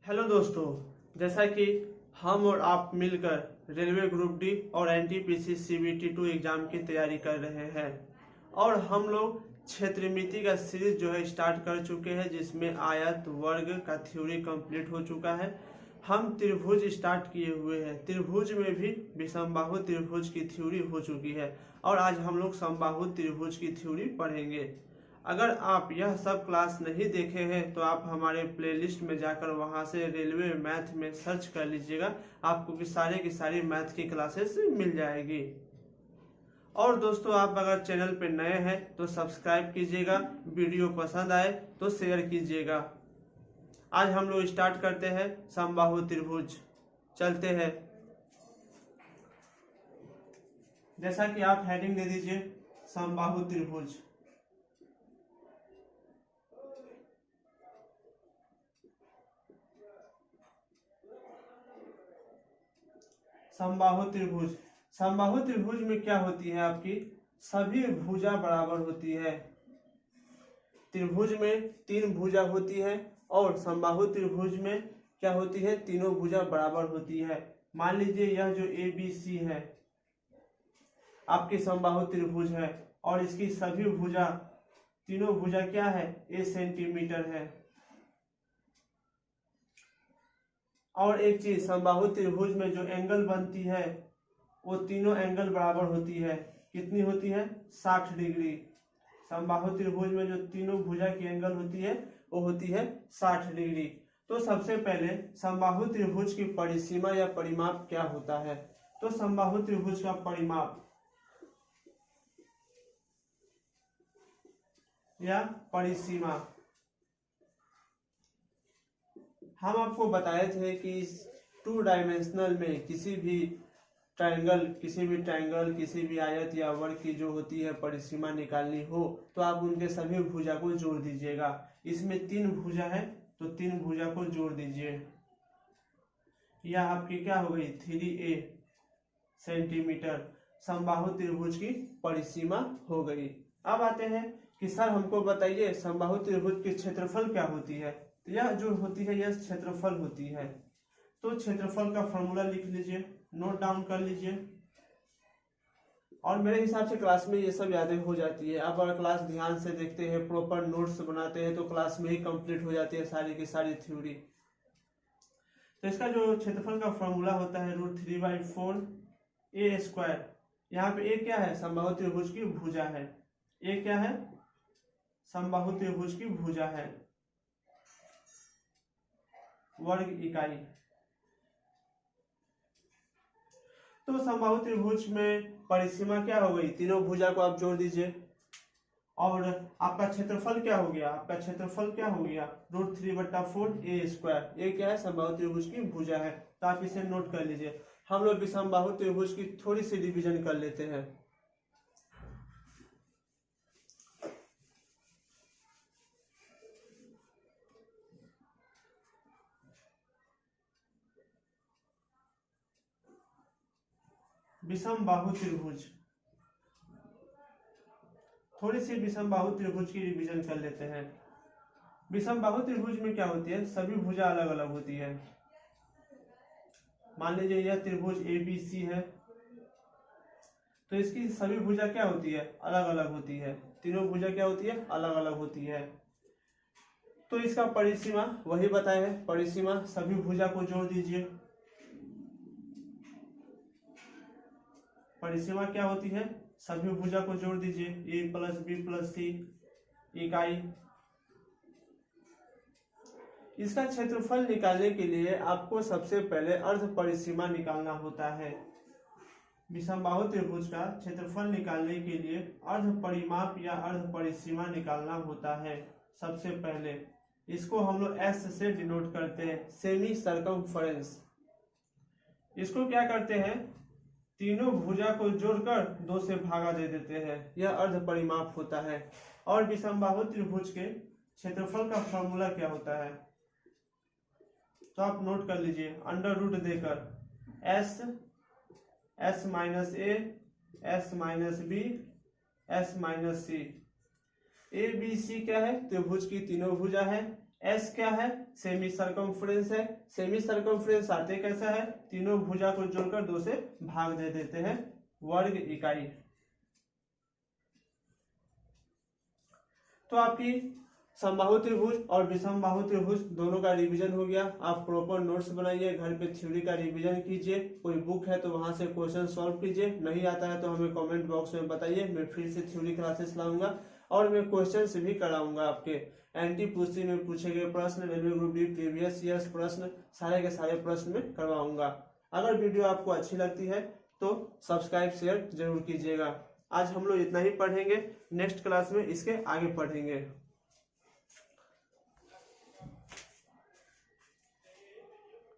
Hello दोस्तों, जैसा कि हम और आप मिलकर रेलवे ग्रुप डी और एनटीपीसी CBT2 एग्जाम की तैयारी कर रहे हैं और हम लोग क्षेत्रमिति का सीरीज जो है स्टार्ट कर चुके हैं, जिसमें आयत वर्ग का थ्योरी कंप्लीट हो चुका है। हम त्रिभुज स्टार्ट किए हुए हैं। त्रिभुज में भी विषमबाहु त्रिभुज की थ्योरी हो चुकी है और आज हम लोग समबाहु त्रिभुज की थ्योरी पढ़ेंगे। अगर आप यह सब क्लास नहीं देखे हैं तो आप हमारे प्लेलिस्ट में जाकर वहां से रेलवे मैथ में सर्च कर लीजिएगा, आपको की सारी मैथ की क्लासेस मिल जाएगी। और दोस्तों, आप अगर चैनल पे नए हैं तो सब्सक्राइब कीजिएगा, वीडियो पसंद आए तो शेयर कीजिएगा। आज हम लोग स्टार्ट करते हैं समबाहु त्रिभुज। चलते हैं। जैसा कि आप हेडिंग दे दीजिए समबाहु त्रिभुज। समबाहु त्रिभुज। समबाहु त्रिभुज में क्या होती है, आपकी सभी भुजा बराबर होती है। त्रिभुज में 3 भुजा होती है और समबाहु त्रिभुज में क्या होती है, तीनों भुजा बराबर होती है। मान लीजिए यह जो ABC है आपकी समबाहु त्रिभुज है और इसकी सभी भुजा, तीनों भुजा क्या है, A सेंटीमीटर है। और एक चीज, समबाहु त्रिभुज में जो एंगल बनती है वो तीनों एंगल बराबर होती है। कितनी होती है, 60 डिग्री। समबाहु त्रिभुज में जो तीनों भुजा की एंगल होती है वो होती है 60 डिग्री। तो सबसे पहले समबाहु त्रिभुज की परिसीमा या परिमाप क्या होता है। तो समबाहु त्रिभुज का परिमाप या परिसीमा हम आपको बताए थे कि इस 2 डायमेंशनल में किसी भी ट्रायंगल, किसी भी आयत या वर्ग की जो होती है परिसीमा निकालनी हो तो आप उनके सभी भुजा को जोड़ दीजिएगा। इसमें 3 भुजा है तो 3 भुजा को जोड़ दीजिए। यह आपकी क्या हो गई, 3A सेंटीमीटर समबाहु त्रिभुज की परिसीमा हो गई। अब आते हैं कि सर हमको बताइए समबाहु त्रिभुज की क्षेत्रफल क्या होती है। तो यह जो होती है यह क्षेत्रफल होती है। तो क्षेत्रफल का फॉर्मूला लिख लीजिए, नोट डाउन कर लीजिए। और मेरे हिसाब से क्लास में ये सब यादें हो जाती है। आप अगर क्लास ध्यान से देखते हैं, प्रॉपर नोट्स बनाते हैं तो क्लास में ही कंप्लीट हो जाती है सारी की सारी थ्योरी। तो इसका जो क्षेत्रफल का फॉर्मूला होता है √3/4A²। यहाँ पे A क्या है, समबाहु त्रिभुज की भुजा है। A क्या है, समबाहु त्रिभुज की भुजा है, वर्ग इकाई। तो समबाहु त्रिभुज में परिसीमा क्या हो गई, तीनों भुजा को आप जोड़ दीजिए और आपका क्षेत्रफल क्या हो गया, √3/4A²। ये क्या है, समबाहु त्रिभुज की भुजा है। तो आप इसे नोट कर लीजिए। हम लोग समबाहु त्रिभुज की थोड़ी सी रिवीजन कर लेते हैं। विषमबाहु त्रिभुज, थोड़ी सी विषमबाहु त्रिभुज की रिवीजन कर लेते हैं। विषमबाहु त्रिभुज में क्या होती है, सभी भुजा अलग अलग होती है। मान लीजिए यह त्रिभुज ABC है तो इसकी सभी भुजा क्या होती है, अलग अलग होती है। तीनों भुजा क्या होती है, अलग अलग होती है। तो इसका परिसीमा वही बताया है, परिसीमा सभी भुजा को जोड़ दीजिए। परिसीमा क्या होती है, सभी भुजा को जोड़ दीजिए। A+B+C इकाई। इसका क्षेत्रफल निकालने के लिए आपको सबसे पहले अर्ध परिसीमा निकालना होता है। विषमबाहु त्रिभुज का क्षेत्रफल निकालने के लिए अर्ध परिमाप या अर्ध परिसीमा निकालना होता है। सबसे पहले इसको हम लोग S से डिनोट करते हैं, सेमी सर्कमफरेंस। इसको क्या करते हैं, तीनों भुजा को जोड़कर 2 से भागा दे देते हैं, यह अर्ध परिमाप होता है। और विषमबाहु त्रिभुज के क्षेत्रफल का फॉर्मूला क्या होता है, तो आप नोट कर लीजिए, अंडर रूट देकर S - A S - B S - C। ABC क्या है, त्रिभुज की तीनों भुजा है। एस क्या है, सेमी सर्कमफ्रेंस है। सेमी सर्कमफ्रेंस आते कैसा है, तीनों भुजा को जोड़कर 2 से भाग दे देते हैं वर्ग इकाई। तो आपकी समबाहु त्रिभुज और विषमबाहु त्रिभुज दोनों का रिवीजन हो गया। आप प्रॉपर नोट्स बनाइए, घर पे थ्योरी का रिवीजन कीजिए, कोई बुक है तो वहां से क्वेश्चन सॉल्व कीजिए, नहीं आता है तो हमें कमेंट बॉक्स में बताइए, मैं फिर से थ्योरी क्लासेस लाऊंगा और मैं क्वेश्चंस भी कराऊंगा आपके। एनटीपीसी में पूछे गए प्रश्न, railway group D previous years प्रश्न, सारे के सारे प्रश्न में करवाऊंगा। अगर वीडियो आपको अच्छी लगती है तो सब्सक्राइब शेयर जरूर कीजिएगा। आज हम लोग इतना ही पढ़ेंगे, नेक्स्ट क्लास में इसके आगे पढ़ेंगे।